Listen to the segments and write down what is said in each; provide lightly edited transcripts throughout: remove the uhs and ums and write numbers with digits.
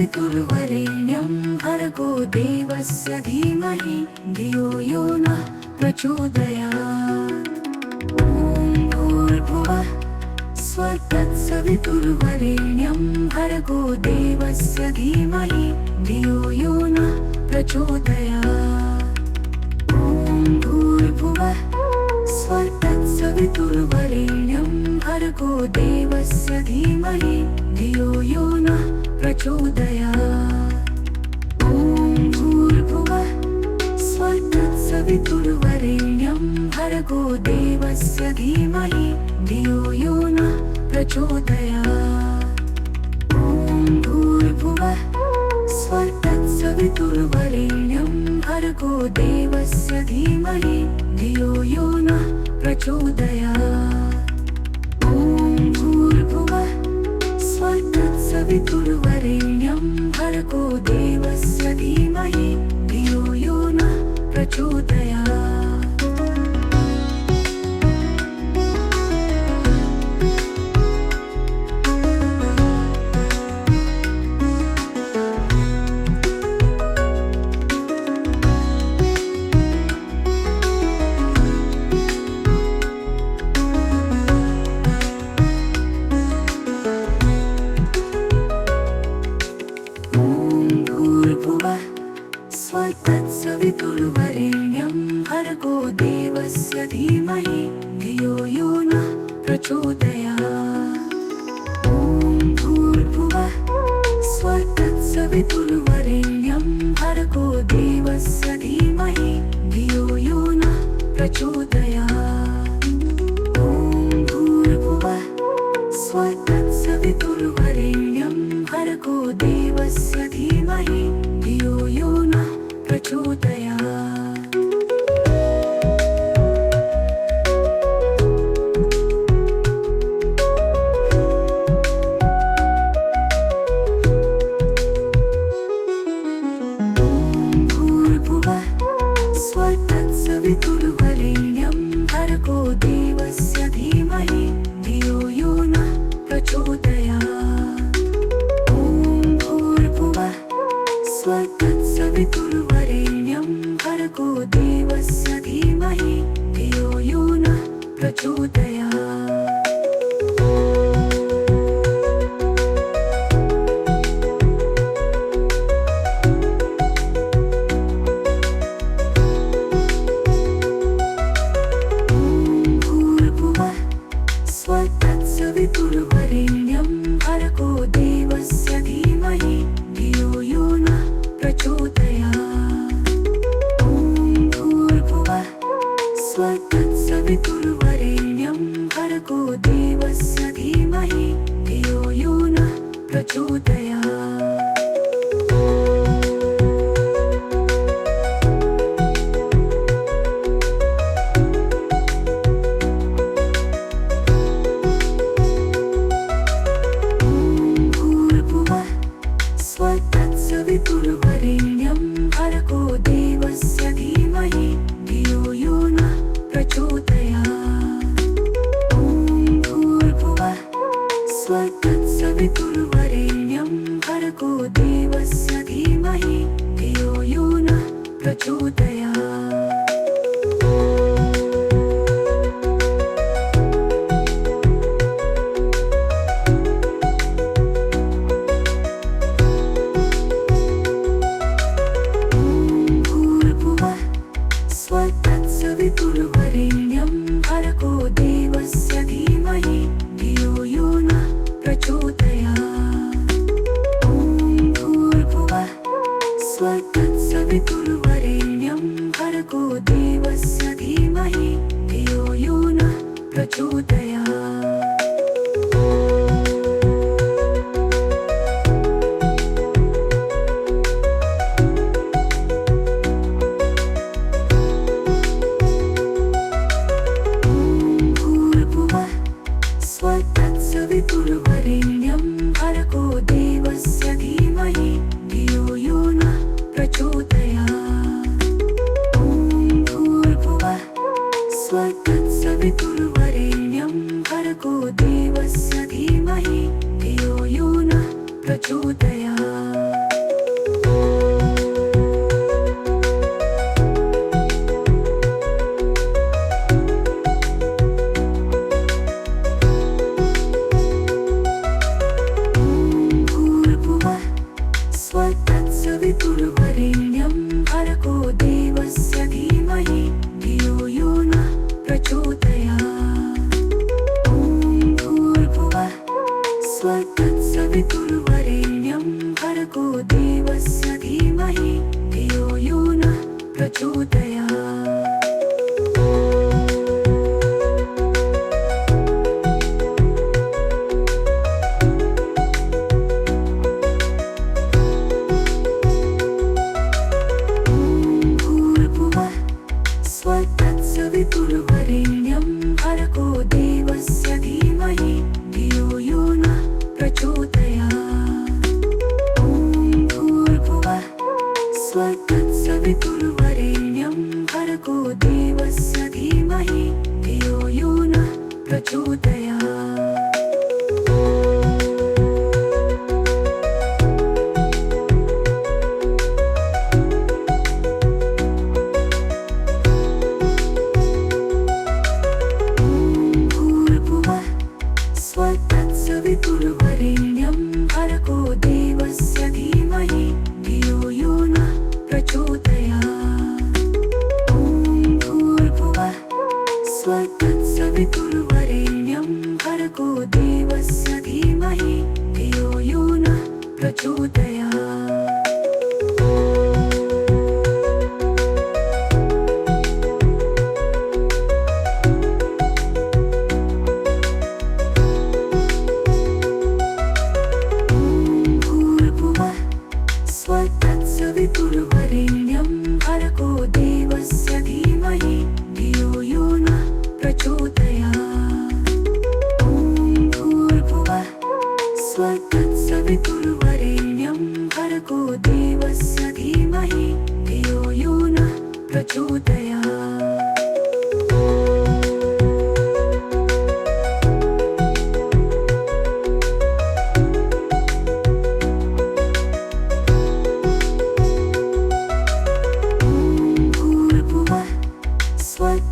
तत्सवितुर्वरेण्यं भर्गो देवस्य धीमहि धियो यो नः प्रचोदयात्। ॐ भूर्भुवः स्वः तत्सवितुर्वरेण्यं भर्गो देवस्य धीमहि धियो यो नः प्रचोदयात्। ॐ भूर्भुवः स्वः तत्सवितुर्वरेण्यं भर्गो देवस्य धीमहि धियो यो नः प्रचोदयात्। ॐ भूर्भुवः स्वः तत्सवितुर्वरेण्यं भर्गो देवस्य धीमहि धियो यो नः प्रचोदयात्। ॐ भूर्भुवः स्वः तत्सवितुर्वरेण्यं भर्गो देवस्य धीमहि धियो यो नः प्रचोदयात्। ॐ भूर्भुवः स्वः तत्सवितुर्वरेण्यं भर्गो देवस्य धीमहि धियो यो नः प्रचोदयात्। स्वः तत्सवितुर्वरेण्यं भर्गो देवस्य धीमहि धियो यो नः प्रचोदयात्। ॐ भूर्भुवः स्वः तत्सवितुर्वरेण्यं भर्गो देवस्य धीमहि धियो यो नः प्रचोदयात्। ॐ भूर्भुवः स्वः तत्सवितुर्वरेण्यं भर्गो देवस्य धीमहि धियो यो नः प्रचोदयात्। ॐ भूर्भुवः स्वः तत्सवितुर्वरेण्यं भर्गो देवस्य धीमहि धियो यो नः प्रचोदयात्। ॐ भूर्भुवः स्वः तत्सवितुर्वरेण्यं भर्गो देवस्य धीमहि धियो यो नः प्रचोदयात्। ॐ भूर्भुवः स्वः तत्सवितुर्वरेण्यं भर्गो देवस्य धीमहि धियो यो नः प्रचोदयात्। ॐ भूर्भुवः स्वः तत्सवितुर्वरेण्यं भर्गो देवस्य धीमहि धियो यो नः प्रचोदयात्। ॐ भूर्भुवः स्वः तत्सवितुर्वरेण्यं भर्गो देवस्य धीमहि धियो यो नः प्रचोदयात्। ॐ भूर्भुवः स्वः तत्सवितुर्वरेण्यं भर्गो देवस्य धीमहि धियो यो नः प्रचोदयात्। ॐ भूर्भुवः स्वः तत्सवितुर्वरेण्यं भर्गो देवस्य धीमहि धियो यो नः प्रचोदयात्। ॐ भूर्भुवः स्वः तत्सवितुर्वरेण्यं भर्गो देवस्य धीमहि धियो यो नः प्रचोदयात्। ॐ भूर्भुवः स्वः तत्सवितुर्वरेण्यं भर्गो देवस्य धीमहि धियो यो नः प्रचोदयात्। ॐ भूर्भुवः स्वः तत्सवितुर्वरेण्यं भर्गो देवस्य धीमहि धियो यो नः प्रचोदयात्। भूर्भुवः स्वः तत्सवितुर्वरेण्यं भर्गो देवस्य धीमहि धियो यो नः प्रचोदयात्। ॐ भूर्भुवः स्वः तत्सवितुर्वरेण्यं भर्गो देवस्य धीमहि धियो यो नः प्रचोदयात्। तत्सवितुर्वरेण्यं भर्गो देवस्य धीमहि धियो यो नः प्रचोदयात्। ॐ भूर्भुवः स्वः तत्सवितुर्वरेण्यं भर्गो देवस्य धीमहि धियो यो नः प्रचोदयात्। तत्सवितुर्वरेण्यं भर्गो देवस्य धीमहि धियो यो नः प्रचोदयात्। ॐ भूर्भुवः स्वः तत्सवितुर्वरेण्यं भर्गो देवस्य धीमहि धियो यो नः प्रचोदयात्। तत्सवितुर्वरेण्यं भर्गो देवस्य धीमहि धियो यो नः प्रचोदयात्। ॐ भूर्भुवः स्वः तत्सवितुर्वरेण्यं भर्गो देवस्य धीमहि धियो यो नः प्रचोदयात्।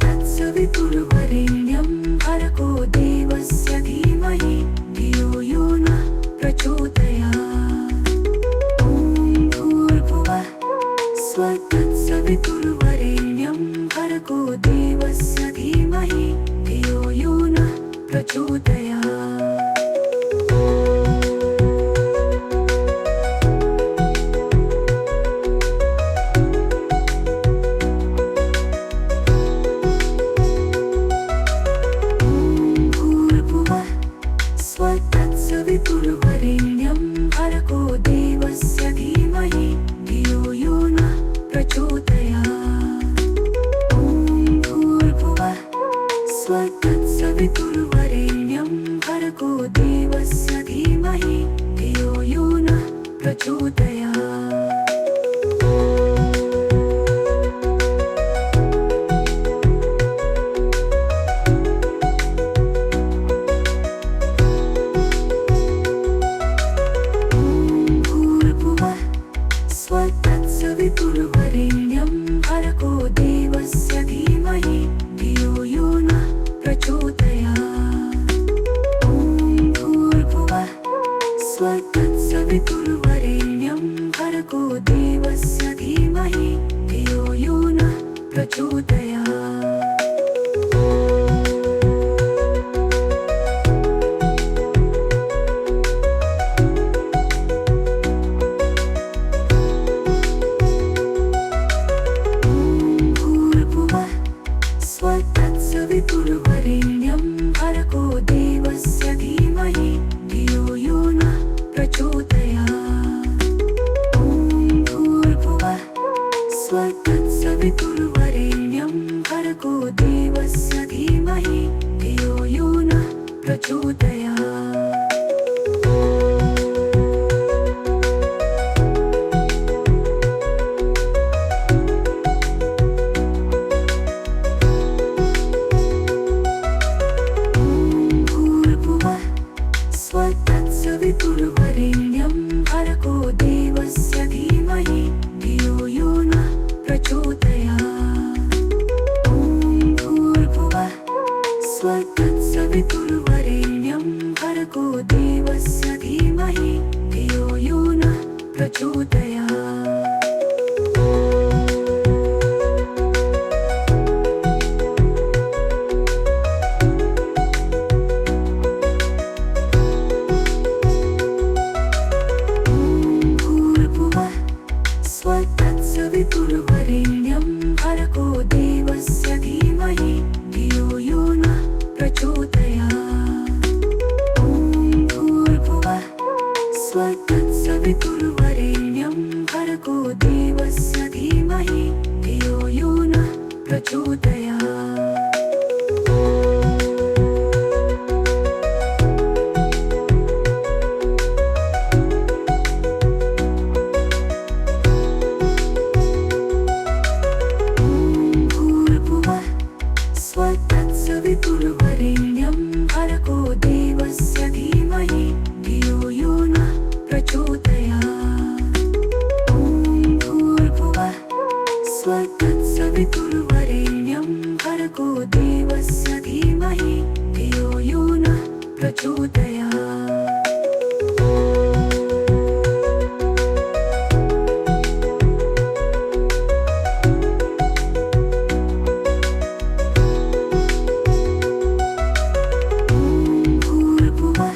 तत्सवितुर्वरेण्यं भर्गो देवस्य धीमहि धियो यो नः प्रचोदयात्। ॐ भूर्भुवः स्वः तत्सवितुर्वरेण्यं भर्गो देवस्य धीमहि धियो यो नः प्रचोदयात्। तत्सवितुर्वरेण्यं भर्गो देवस्य धीमहि धियो यो नः प्रचोदयात्। ॐ भूर्भुवः स्वः तत्सवितुर्वरेण्यं भर्गो देवस्य धीमहि धियो यो नः प्रचोदयात्। तत्सवितुर्वरेण्यं भर्गो देवस्य धीमहि धियो यो नः प्रचोदयात्। ॐ भूर्भुवः स्वः तत्सवितुर्वरेण्यं भर्गो देवस्य धीमहि धियो यो नः प्रचोदयात्। तत्सवितुर्वरेण्यं भर्गो देवस्य धीमहि धियो यो नः प्रचोदयात्। ॐ भूर्भुवः स्वः तत्सवितुर्वरेण्यं भर्गो देवस्य धीमहि धियो यो नः प्रचोदयात्। तत्सवितुर्वरेण्यं स्वतत्सवितुर्वरेण्यं भर्गो देवस्य धीमहि धियो यो नः प्रचोदयात्। भूर्भुवः स्वतत्सवितुर्वरेण्यं भर्गो देवस्य धीमहि धियो यो नः प्रचोदयात्। भूर्भुवः स्वतत्सवितुर्वरेण्यं भर्गो देवस्य धीमहि धियो यो नः प्रचोदयात्। भूर्भुवः स्वतत्सवितुर्वरेण्यं भर्गो देवस्य धीमहि धियो यो नः प्रचोदयात्। भूर्भुवः स्वतत्सवितुर्वरेण्यं भर्गो देवस्य धीमहि धियो यो नः प्रचोदयात्। भूर्भुवः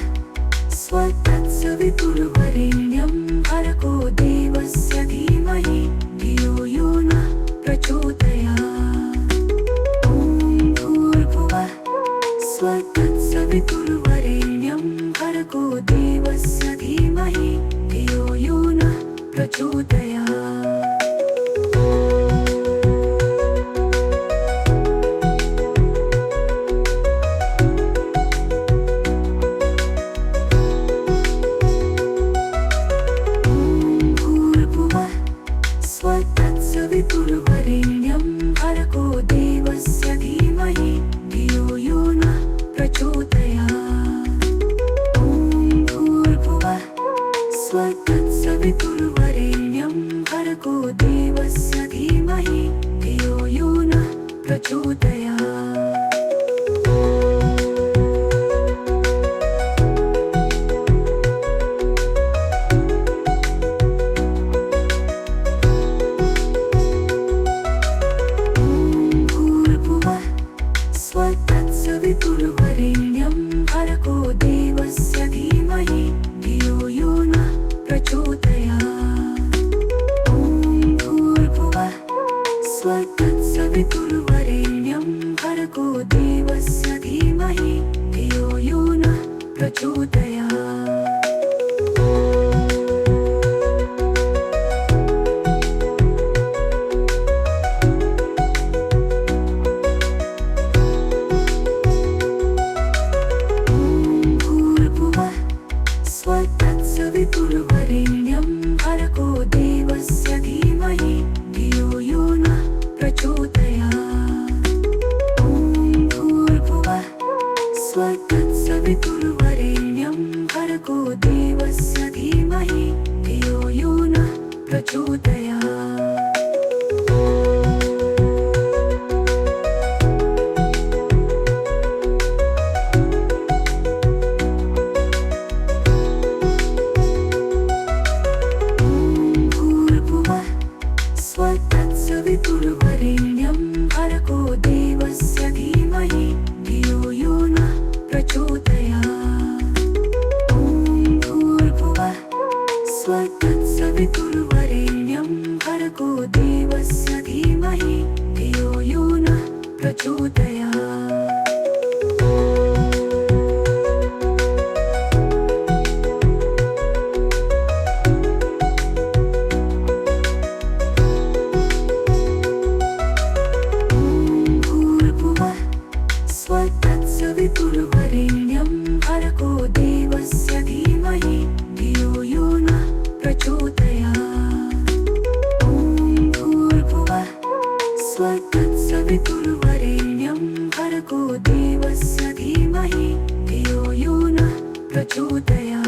स्वतत्सवितुर्वरेण्यं भर्गो देवस्य धीमहि धियो यो नः प्रचोदयात्। भूर्भुवः स्वतत्सवितुर्वरेण्यं भर्गो देवस्य धीमहि धियो यो नः प्रचोदयात्। भूर्भुवः स्वतत्सवितुर्वरेण्यं भर्गो देवस्य धीमहि धियो यो नः प्रचोदयात्। भूर्भुवः स्वतत्सवितुर्वरेण्यं भर्गो देवस्य धीमहि धियो यो नः प्रचोदयात्। भूर्भुवः स्वतत्सवितुर्वरेण्यं भर्गो देवस्य धीमहि धियो यो नः प्रचोदयात्। भूर्भुवः स्वतत्सवितुर्वरेण्यं भर्गो देवस्य धीमहि धियो यो नः प्रचोदयात्। भूर्भुवः स्वतत्सवितुर्वरेण्यं भर्गो देवस्य धीमहि धियो यो नः प्रचोदयात्। भूर्भुवः स्वतत्सवितुर्वरेण्यं भर्गो देवस्य धीमहि धियो यो नः प्रचोदयात्। भूर्भुवः स्वतत्सवितुर्वरेण्यं भर्गो देवस्य धीमहि धियो यो नः प्रचोदयात्। भूर्भुवः स्वतत्सवितुर्वरेण्यं भर्गो देवस्य धीमहि धियो यो नः प्रचोदयात्। भूर्भुवः स्वतत्सवितुर्वरेण्यं भर्गो देवस्य धीमहि धियो यो नः प्रचोदयात्। भूर्भुवः स्वतत्सवितुर्वरेण्यं भर्गो देवस्य धीमहि धियो यो नः प्रचोदयात्।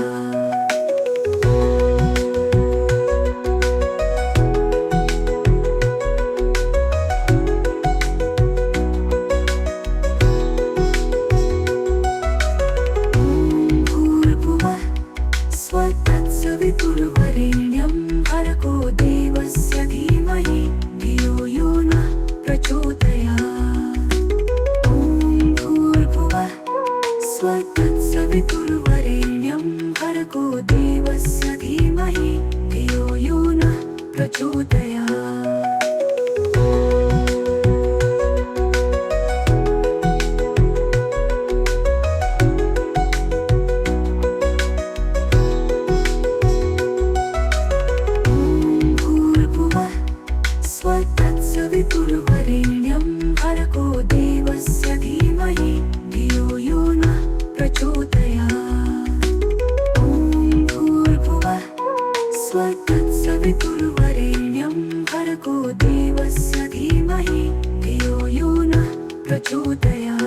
स्वतत्सवितुर्वरेण्यं भर्गो देवस्य धीमहि धियो यो नः प्रचोदयात्। स्वतत्सवितुर्वरेण्यं भर्गो देवस्य धीमहि धियो यो नः प्रचोदयात्। ॐ भूर्भुवः स्वतत्सवितुर्वरेण्यं भर्गो देवस्य धीमहि धियो यो नः प्रचोदयात्।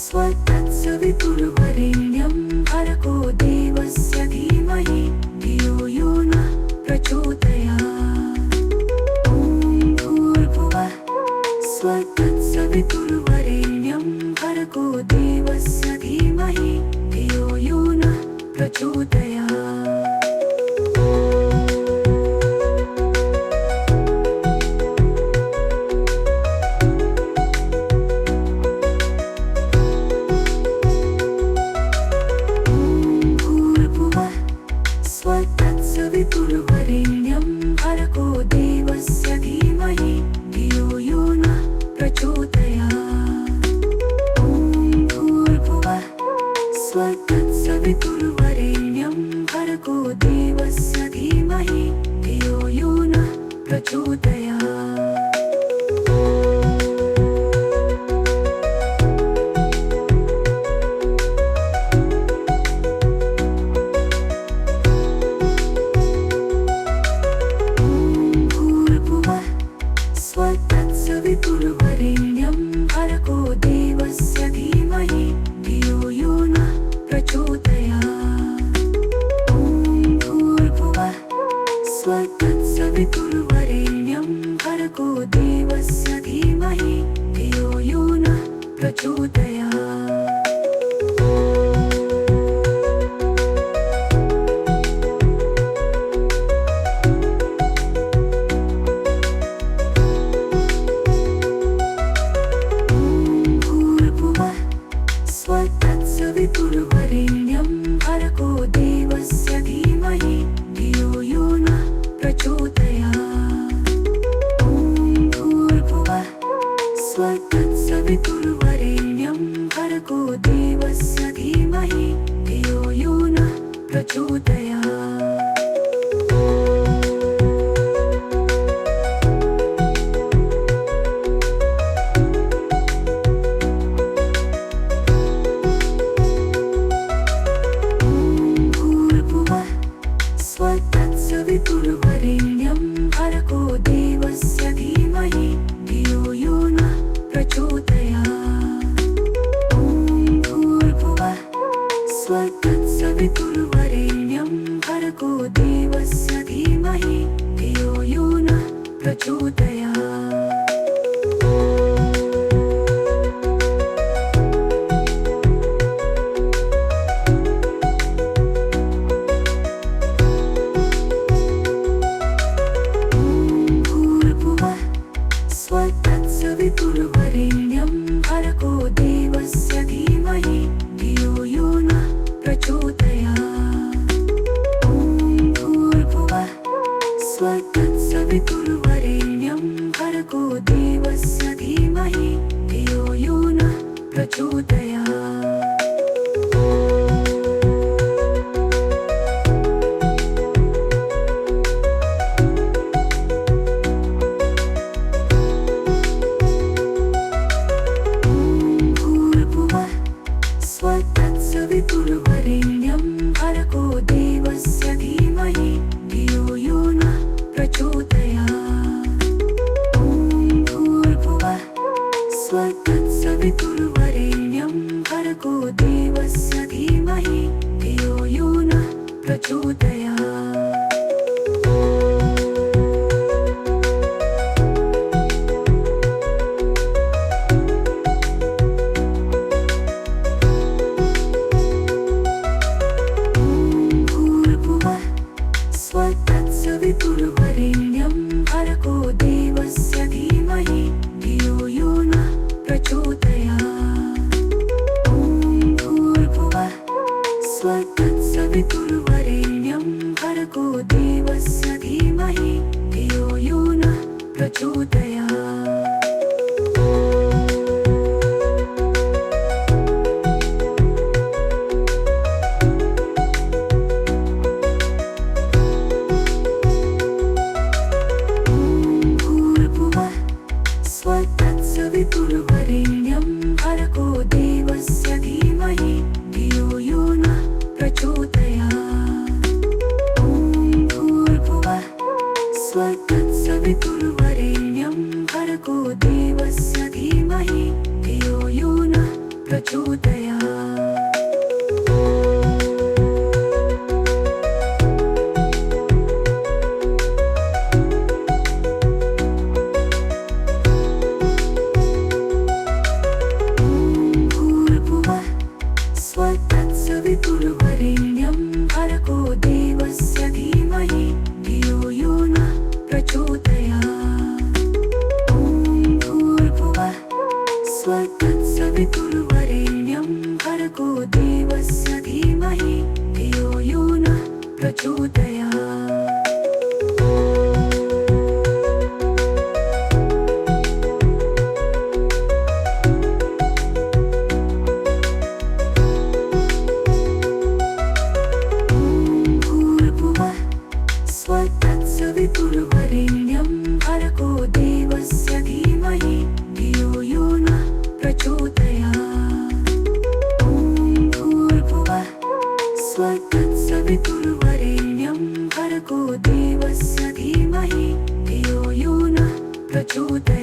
स्वतत्सवितुर्वरेण्यं भर्गो देवस्य धीमहि धियो यो नः प्रचोदयात्। ॐ भूर्भुवः स्वतत्सवितुर्वरेण्यं भर्गो देवस्य धीमहि धियो यो नः प्रचोदयात्। स्वतत्सवितुर्वरेण्यं भर्गो देवस्य धीमहि धियो यो नः प्रचोदयात्। ॐ भूर्भुवः स्वतत्सवितुर्वरेण्यं भर्गो देवस्य धीमहि धियो यो नः प्रचोदयात्। स्वतत्सवितुर्वरेण्यं भर्गो देवस्य धीमहि धियो यो नः प्रचोदयात्। ॐ भूर्भुवः स्वतत्सवितुर्वरेण्यं भर्गो देवस्य धीमहि धियो यो नः प्रचोदयात्। स्वतत्सवितुर्वरेण्यं भर्गो देवस्य धीमहि धियो यो नः प्रचोदयात्। ॐ भूर्भुवः स्वतत्सवितुर्वरेण्यं भर्गो देवस्य धीमहि धियो यो नः प्रचोदयात्। स्वतत्सवितुर्वरेण्यं भर्गो देवस्य धीमहि धियो यो नः प्रचोदयात्। ॐ भूर्भुवः स्वतत्सवितुर्वरेण्यं भर्गो देवस्य धीमहि धियो यो नः प्रचोदयात्। स्वतत्सवितुर्वरेण्यं भर्गो देवस्य धीमहि धियो यो नः प्रचोदयात्। ॐ भूर्भुवः स्वतत्सवितुर्वरेण्यं भर्गो देवस्य धीमहि धियो यो नः प्रचोदयात्। स्वतत्सवितुर्वरेण्यं भर्गो देवस्य धीमहि धियो यो नः प्रचोदयात्। ॐ भूर्भुवः स्वतत्सवितुर्वरेण्यं भर्गो स्वतत्सवितुर्वरेण्यं भर्गो देवस्य धीमहि धियो यो नः प्रचोदयात्। स्वतत्सवितुर्वरेण्यं भर्गो देवस्य धीमहि धियो यो नः प्रचोदयात्। ॐ भूर्भुवः स्वतत्सवितुर्वरेण्यं भर्गो देवस्य धीमहि धियो यो नः प्रचोदयात्। स्वतत्सवितुर्वरेण्यं भर्गो देवस्य धीमहि धियो यो नः प्रचोदयात्। ॐ भूर्भुवः स्वतत्सवितुर्वरेण्यं भर्गो देवस्य धीमहि धियो यो नः प्रचोदयात्। स्वतत्सवितुर्वरेण्यं भर्गो देवस्य धीमहि धियो यो नः प्रचोदयात्। ॐ भूर्भुवः स्वतत्सवितुर्वरेण्यं भर्गो देवस्य धीमहि धियो यो नः प्रचोदयात्।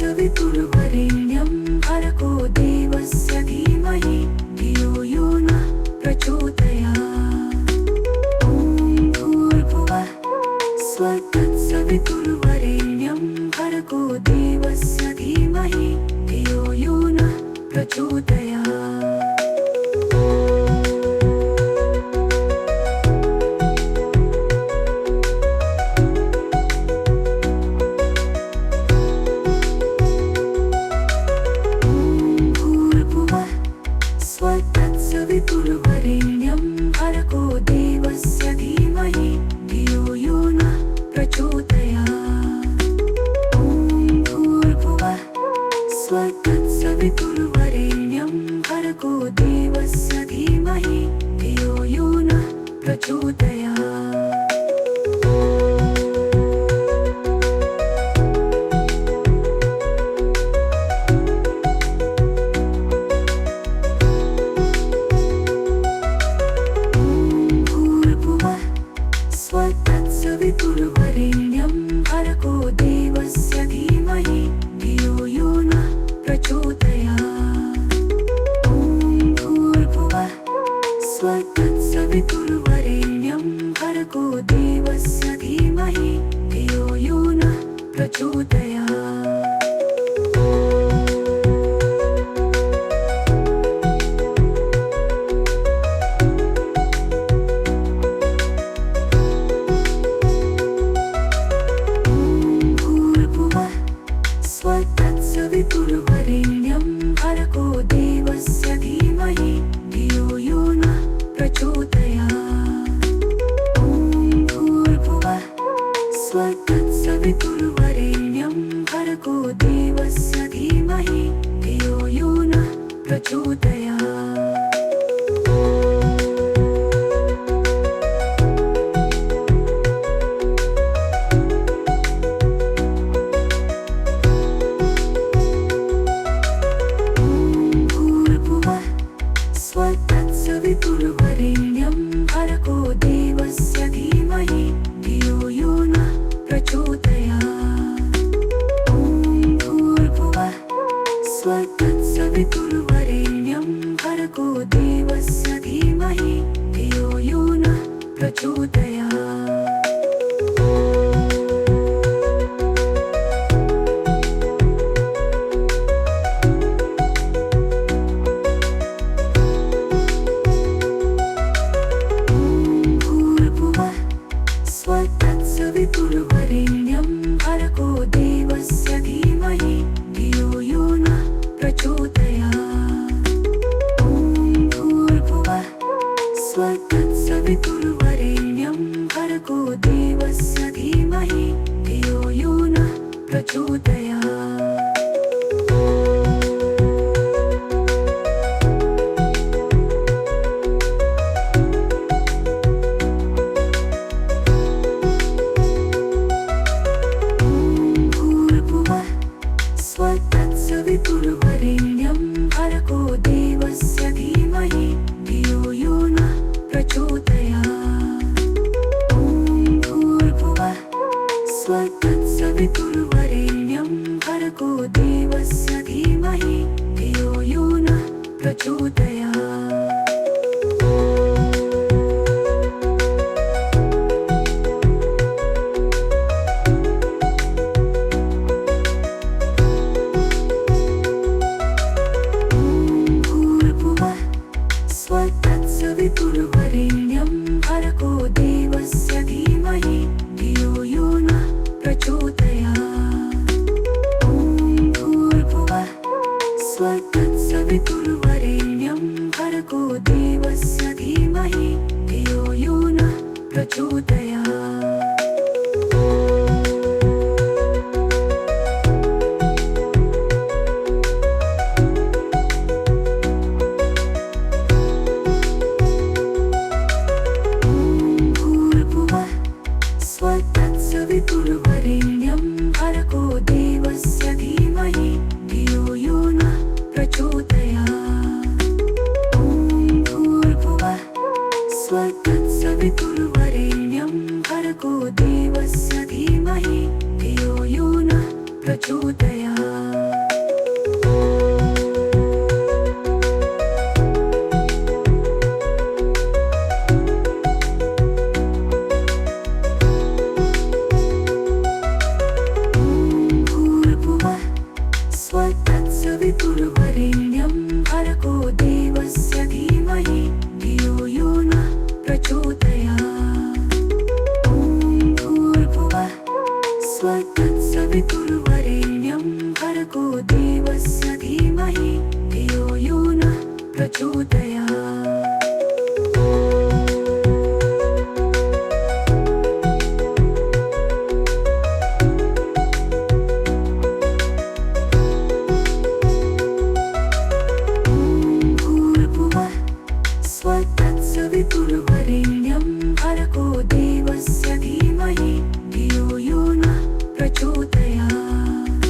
स्वतत्सवितुर्वरेण्यं भर्गो देवस्य धीमहि धियो यो नः प्रचोदयात्। ॐ भूर्भुवः स्वतत्सवितुर्वरेण्यं भर्गो देवस्य धीमहि धियो यो नः प्रचोदयात्। स्वतत्सवितुर्वरेण्यं भर्गो देवस्य धीमहि धियो यो नः प्रचोदयात्। ॐ भूर्भुवः स्वतत्सवितुर्वरेण्यं भर्गो देवस्य धीमहि धियो यो नः प्रचोदयात्। स्वतत्सवितुर्वरेण्यं भर्गो देवस्य धीमहि धियो यो नः प्रचोदयात्। ॐ भूर्भुवः स्वतत्सवितुर्वरेण्यं भर्गो देवस्य धीमहि धियो यो नः प्रचोदयात्। स्वतत्सवितुर्वरेण्यं भर्गो देवस्य धीमहि धियो यो नः प्रचोदयात्। ॐ भूर्भुवः स्वतत्सवितुर्वरेण्यं भर्गो देवस्य धीमहि धियो यो नः प्रचोदयात्। स्वतत्सवितुर्वरेण्यं भर्गो देवस्य धीमहि धियो यो नः प्रचोदयात्। ॐ भूर्भुवः स्वतत्सवितुर्वरेण्यं भर्गो देवस्य धीमहि धियो यो नः प्रचोदयात्। भूर्भुवः स्वतत्सवितुर्वरेण्यं भर्गो देवस्य धीमहि धियो यो नः प्रचोदयात्। ॐ भूर्भुवः स्वतत्सवितुर्वरेण्यं भर्गो देवस्य धीमहि धियो यो नः प्रचोदयात्। स्वतत्सवितुर्वरेण्यं भर्गो देवस्य धीमहि धियो यो नः प्रचोदयात्। ॐ भूर्भुवः स्वतत्सवितुर्वरेण्यं भर्गो देवस्य धीमहि धियो यो नः प्रचोदयात्। स्वतत्सवितुर्वरेण्यं भर्गो देवस्य धीमहि धियो यो नः प्रचोदयात्। ॐ भूर्भुवः स्वतत्सवितुर्वरेण्यं भर्गो देवस्य धीमहि धियो यो नः प्रचोदयात्। स्वतत्सवितुर्वरेण्यं भर्गो देवस्य धीमहि धियो यो नः प्रचोदयात्।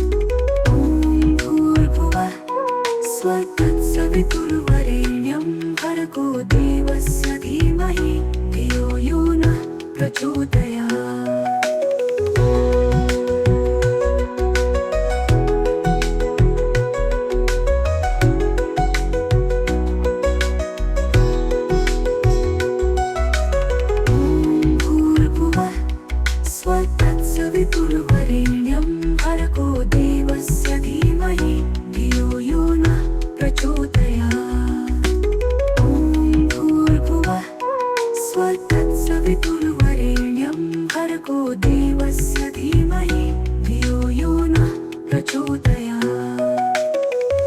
ॐ भूर्भुवः स्वतत्सवितुर्वरेण्यं भर्गो देवस्य धीमहि धियो यो नः प्रचोदयात्।